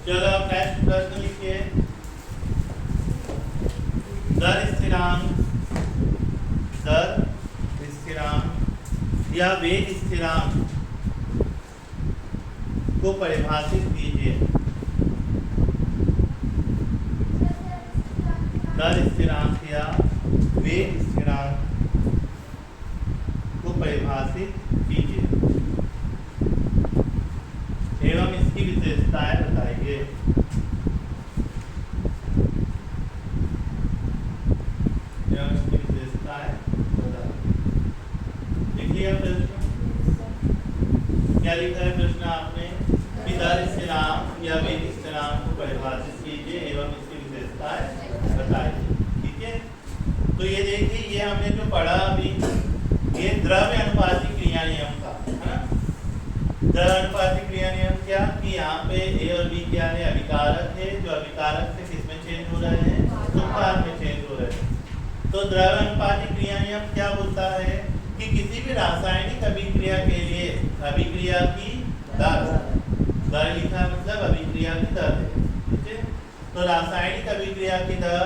चलो अब नेक्स्ट प्रश्न लिखिए। दर स्थिरांक या वेग स्थिरांक को परिभाषित कीजिए। दर स्थिरांक या वेग स्थिरांक को परिभाषित कीजिए एवं इसकी विशेषताएं बताइए। लिख लिया प्रश्न? क्या लिखा है प्रश्न आपने कि दर स्थिरांक या वेग स्थिरांक को परिभाषित कीजिए एवं इसकी विशेषताएं बताइए। ठीक है, तो ये देखिए, ये हमने जो पढ़ा अभी, ये द्रव्य अनुपाती क्रिया नियम था, है ना। द्रव्य अनुपाती क्रिया नियम क्या कि यहाँ पे ए और बी क्या है, अभिकारक है, जो अभिकारक से किसमें चेंज हो रहे हैं, उत्पाद में चेंज हो रहे हैं। तो द्रव्य अनुपाती क्रिया नियम क्या बोलता है कि किसी भी रासायनिक अभिक्रिया के लिए अभिक्रिया की दर, दर लिखा मतलब अभिक्रिया की दर है, ठीक है। तो रासायनिक अभिक्रिया की दर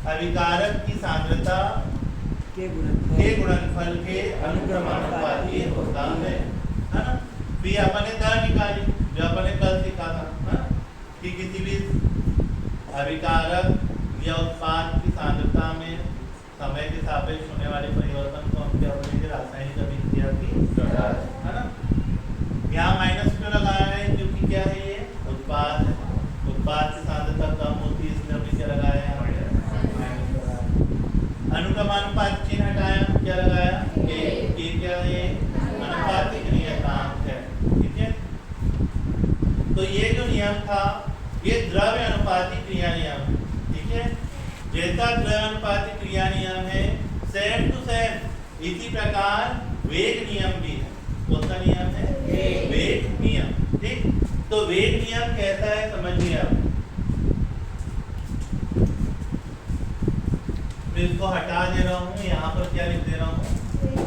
अभिकारक की सांद्रता के गुणनफल के अनुक्रमानुपाती होता है ना। फिर अपने दर निकाली जो अपने कल सीखा था, कि किसी भी अभिकारक या उत्पाद की सांद्रता में समय के सापेक्ष होने वाले परिवर्तन को हम क्या बोलेंगे, रासायनिक अभिक्रिया की दर, है ना। यहाँ माइनस क्यों लगाया है, क्योंकि क्या है, ये उत्पाद है, उत्पाद की सांद्रता कम होती है, इसलिए हमने क्या लगाया है, माइनस लगाया। अनुक्रमानुपात चिन्ह हटाया, क्या लगाया, के क्या है, अनुपातिक नियतांक है, ठीक है। तो ये जो नियम था ये द्रव्य अनुपाती क्रिया नियम, ठीक है। जैसा द्रव्य अनुपाती क्रिया नियम है सेम टू सेम इसी प्रकार वेग नियम भी है। कौन सा नियम है, वेग नियम, ठीक। तो वेग नियम कहता है, समझिए आप, मैं इसको हटा दे रहा हूँ, यहाँ पर क्या लिख दे रहा हूँ,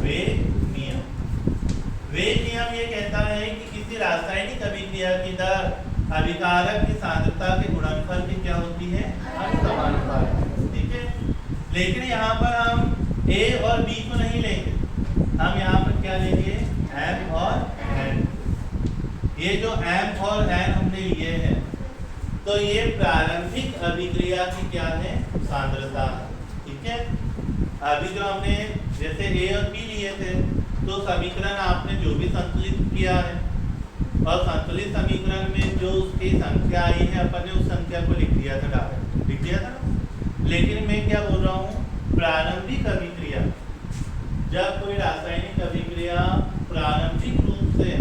वेग नियम। वेग नियम ये कहता है कि किसी रासायनिक अभिक्रिया की दर अभिकारक की सांद्रता के गुणनफल की क्या होती है, अनुक्रमानुपाती, ठीक है। लेकिन यहाँ पर हम ए और बी को नहीं लेंगे, हम यहाँ पर क्या लेंगे, एम और एन। ये जो एम और एन हमने लिए हैं, तो ये प्रारंभिक अभिक्रिया की क्या है, सांद्रता, ठीक है। अभी जो हमने जैसे ए और बी लिए थे, तो समीकरण आपने जो भी संतुलित किया है और संतुलित समीकरण में जो उसकी संख्या आई है अपन ने उस संख्या को लिख दिया था, डायरेक्ट लिख दिया था ना। लेकिन मैं क्या बोल रहा हूँ, प्रारंभिक अभिक्रिया, जब कोई रासायनिक अभिक्रिया प्रारंभिक रूप से,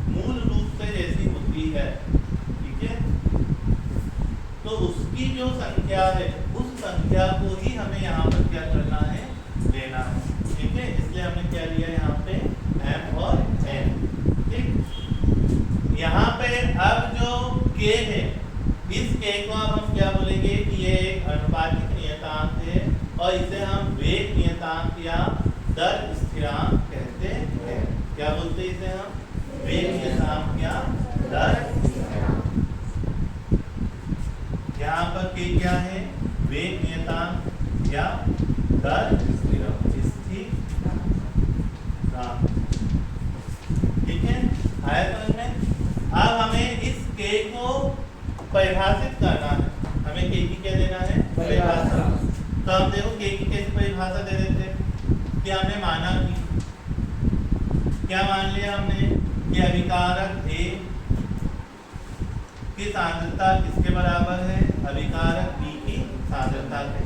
मूल रूप से जैसी होती है, ठीक है, तो उसकी जो संख्या है उस संख्या को ही हमें यहाँ पर क्या करना है, लेना है, ठीक है। इसलिए हमने क्या लिया यहाँ पे, एम और एन, ठीक। यहाँ पे अब जो के है, इस के को अब हम क्या बोलेंगे कि ये एक अनुपातिक नियतांक है और इसे हम वेग नियतांक या दर स्थिरांक कहते हैं। क्या बोलते हैं इसे हम, वेग नियतांक या दर स्थिरांक। यहाँ पर के क्या है, वेग नियतांक या दर स्थिरांक, ठीक है। आया समझ में? अब हमें इस के को परिभाषित करना है, हमें के की क्या देना है, परिभाषा। तो हम देखो के की कैसे परिभाषा दे देते हैं कि हमने माना कि क्या मान लिया हमने कि अभिकारक ए की सांद्रता किसके बराबर है, अभिकारक बी की सांद्रता के,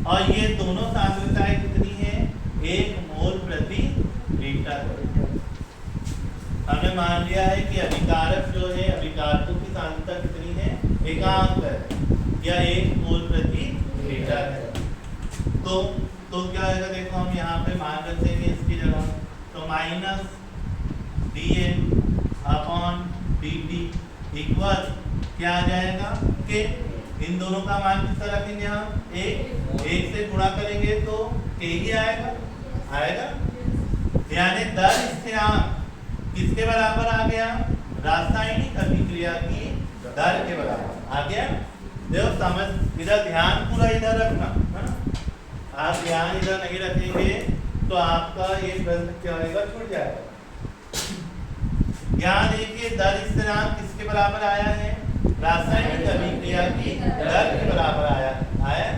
और ये दोनों सांद्रताएं कितनी है, 1 मोल प्रति लीटर। हमने मान लिया है कि अभिकारक जो है, अभिकारकों की सांद्रता कितनी है, एकांक है या 1 मोल प्रति लीटर है। तो क्या आएगा, देखो हम यहाँ पे मान रख देंगे इसकी जगह, तो minus dN upon dt equal क्या आ जाएगा, के इन दोनों का मान कितना रखेंगे हम, एक से गुणा करेंगे तो के ही आएगा। यानी दर स्थिरांक किसके बराबर आ गया, रासायनिक अभिक्रिया की दर, दर के बराबर। आ गया? देखो समझ, इधर ध्यान पूरा इधर रखना है ना। आप ध्यान इधर नहीं रखेंगे तो आपका ये प्रश्न क्या होगा, छूट जाएगा। यहाँ देखिए दर स्थिरांक किसके बराबर आया है, रासायनिक अभिक्रिया की दर के बराबर आया है।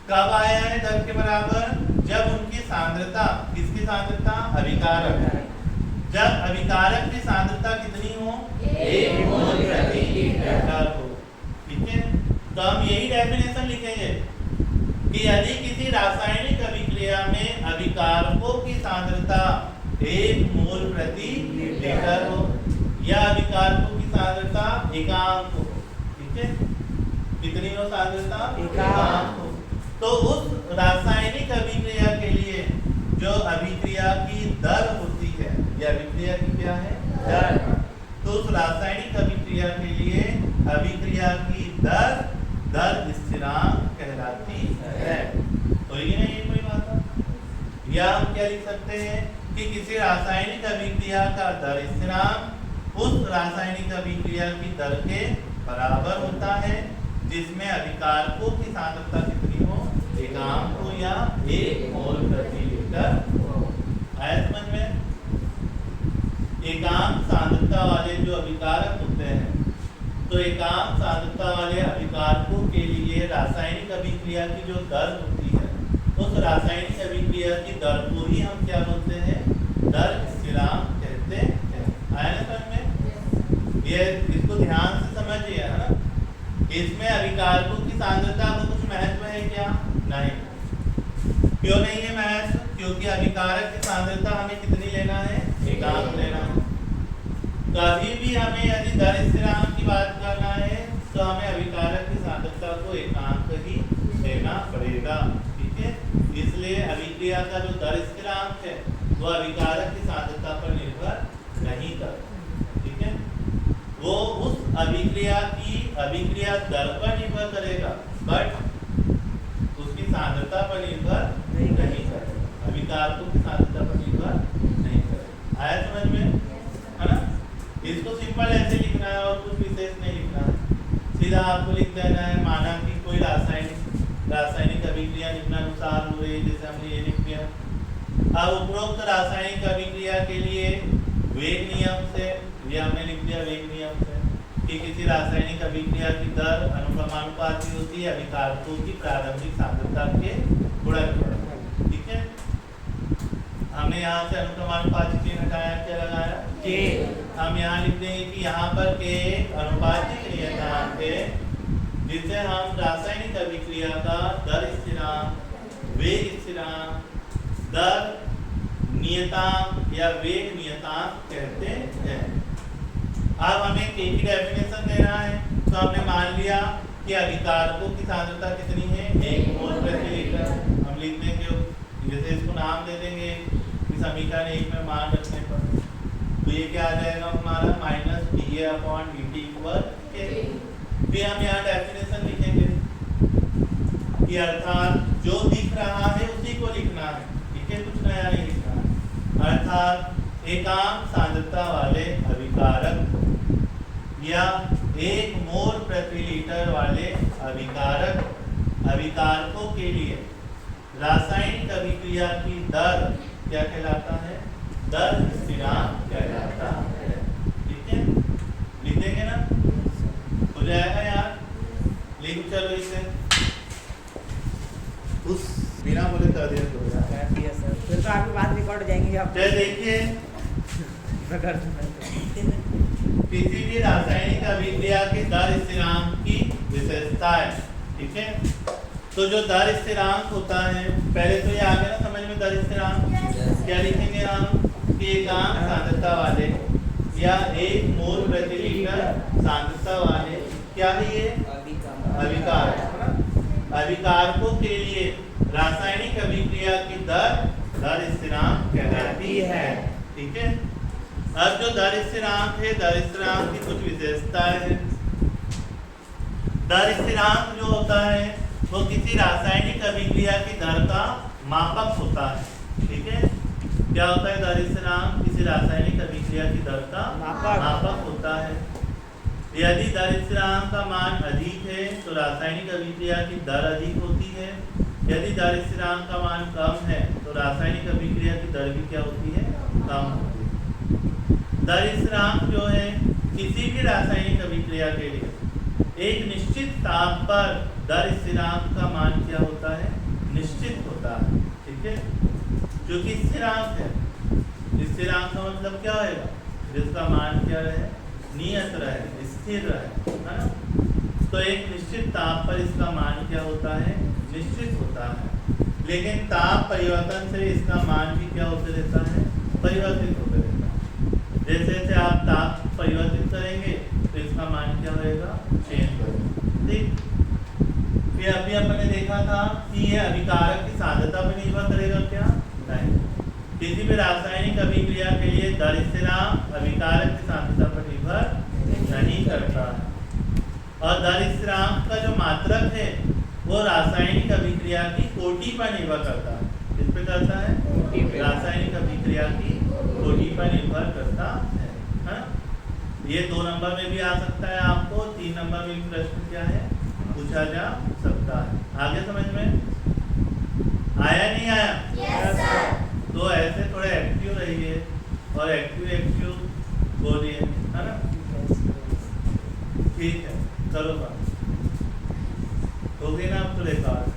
कब आया है दर के बराबर, जब उनकी सांद्रता, किसकी सांद्रता, अभिकारक, जब अभिकारक की सांद्रता कितनी हो, 1 मोल प्रति लीटर हो। ठीक है, तो हम यही डेफिनेशन लिखेंगे कि यदि किसी रासायनिक अभिक्रिया में अभिकारकों की सांद्रता 1 मोल प्रति लीटर हो या अभिकारकों की सांद्रता एकांक हो, ठीक है, कितनी हो सांद्रता, एकांक हो, तो उस रासायनिक अभिक्रिया के लिए जो अभिक्रिया की दर होती है, यह अभिक्रिया की क्या है, दर, तो उस रासायनिक अभिक्रिया के लिए अभिक्रिया की दर स्थिरांक कहलाती है। तो ये नहीं है कोई बात। या हम क्या लिख सकते हैं कि किसी रासायनिक अभिक्रिया का दर स्थिरांक उस रासायनिक अभिक्रिया की दर के बराबर होता है जिसमें अभिकारकों की सांद्रता कितनी हो, एकांक हो या 1 मोल प्रति लीटर हो। आया समझ में? एकांक सांद्रता वाले जो अभिकारक होते हैं, तो एकांक सांद्रता वाले अभिकारकों के लिए रासायनिक अभिक्रिया की जो दर होती है, उस रासायनिक अभिक्रिया की दर को ही हम क्या बोलते हैं, दर स्थिरांक कहते हैं। आया ना समझ में? ये इसको ध्यान से समझिए, है ना। इसमें अभिकारकों की सांद्रता को कुछ महत्व है क्या? नहीं। क्यों नहीं है महत्व? क्योंकि अभिकारक की सांद्रता हमें कितनी लेना है, एकांक लेना है। कभी भी हमें यदि दर स्थिरांक की बात करना है तो हमें अभिकारक की सांद्रता को एकांक ही लेना पड़ेगा, ठीक है। इसलिए अभिक्रिया का जो दर स्थिरांक है वो अभिकारक की सांद्रता पर निर्भर नहीं करता, ठीक है। वो उस अभिक्रिया की अभिक्रिया दर पर निर्भर करेगा, बट उसकी सांद्रता पर निर्भर नहीं करेगा, अभिकारकों की सांद्रता पर निर्भर नहीं करेगा। आया समझ में, है ना। इसको सिंपल ऐसे लिखना है और कुछ विशेष नहीं लिखना है, सीधा आपको लिख देना है, माना कि कोई रासायनिक अभिक्रिया निम्नानुसार हो रही है, जैसे हमने ये लिख दिया। अब उपरोक्त रासायनिक अभिक्रिया के लिए वेग नियम से, ये हमने लिख दिया वेग नियम से, कि किसी रासायनिक अभिक्रिया की दर अनुक्रमानुपाती होती है अभिकारकों की प्रारंभिक सांद्रता के गुणनफल, ठीक है। हमने यहाँ से अनुक्रमानुपाती चिन्ह हटाया, क्या लगाया, के। हम यहाँ लिख देंगे कि यहाँ पर के अनुपातिक नियतांक है जिसे हम रासायनिक अभिक्रिया का दर स्थिरांक, वेग स्थिरांक, दर नियतांक या वेग नियतांक कहते हैं। अब हमें के की डेफिनेशन देना है, तो हमने मान लिया कि अभिकारकों की सांद्रता कितनी है, 1 मोल प्रति लीटर। हम लिख देंगे, जैसे इसको नाम दे देंगे समीकरण 1 में मान रखने पर, तो ये क्या आ जाएगा हमारा, -dA/dt = K। फिर हम यहाँ डेफिनेशन लिखेंगे कि अर्थात जो दिख रहा है उसी को लिखना है, ठीक है, कुछ नया नहीं लिखना है। अर्थात एकांक सांद्रता वाले अभिकारक या 1 मोल प्रति लीटर वाले अभिकारकों के लिए रासायनिक अभिक्रिया की दर क्या कहलाता है, दर स्थिरांक कहलाता है, ठीक है। लिख देंगे ना, हो जाएगा यार, लिख चलो इसे, उस बिना बोले कर दिया तो सर, फिर तो आपकी बात रिकॉर्ड हो जाएंगी। आप देखिए किसी भी रासायनिक अभिक्रिया के दर स्थिरांक की विशेषता है, ठीक है। तो जो दर स्थिरांक होता है, पहले तो ये आ गया ना समझ में, दर स्थिरांक क्या लिखेंगे हम, कि एकांक सांद्रता वाले या 1 मोल प्रति लीटर सांद्रता वाले क्या है ये, अभिकारक, है ना। अभिकारकों के लिए रासायनिक अभिक्रिया की दर स्थिरांक कहलाती है, ठीक है। अब जो दर स्थिरांक है, दर स्थिरांक की कुछ विशेषताएं हैं। दर स्थिरांक जो होता है वो किसी रासायनिक अभिक्रिया की दर का मापक होता है, ठीक है। क्या होता है दर स्थिरांक, किसी रासायनिक अभिक्रिया की दर का मापक होता है। यदि दर स्थिरांक का मान अधिक है तो रासायनिक अभिक्रिया की दर अधिक होती है। यदि दर स्थिरांक का मान कम है तो रासायनिक अभिक्रिया की दर भी क्या होती है, कम होती है। दर स्थिरांक जो है किसी भी रासायनिक अभिक्रिया के लिए एक निश्चित ताप पर दर स्थिरांक का मान क्या होता है, निश्चित होता है। ठीक है, जो कि स्थिरांक है, स्थिरांक का मतलब क्या होगा, जिसका मान क्या रहे, नियत रहे, स्थिर रहे, है ना। तो एक निश्चित ताप पर इसका मान क्या होता है, निश्चित होता है। लेकिन ताप परिवर्तन से इसका मान भी क्या होते रहता है, परिवर्तित होते रहता है। जैसे जैसे आप ताप परिवर्तित करेंगे तो इसका मान क्या होगा, चेंज होगा। ठीक, फिर अभी अपने देखा था कि ये अभिकारक की सांद्रता पर निर्भर करेगा क्या, नहीं। किसी भी रासायनिक अभिक्रिया के लिए दर स्थिरांक अभिकारक की सांद्रता पर निर्भर नहीं करता है। और दर स्थिरांक का जो मात्रक है वो रासायनिक अभिक्रिया की कोटि पर निर्भर करता है। किस पे करता है, रासायनिक अभिक्रिया की कोटि पर निर्भर करता है ना। ये 2 नंबर में भी आ सकता है, आपको 3 नंबर में भी प्रश्न क्या है पूछा जा सकता है। आगे समझ में आया, नहीं आया? Yes sir. तो ऐसे थोड़े एक्टिव रहिए और एक्टिव बोलिए, है ना। ठीक है, करो बात, हो गई ना अब तो रेकॉर्ड।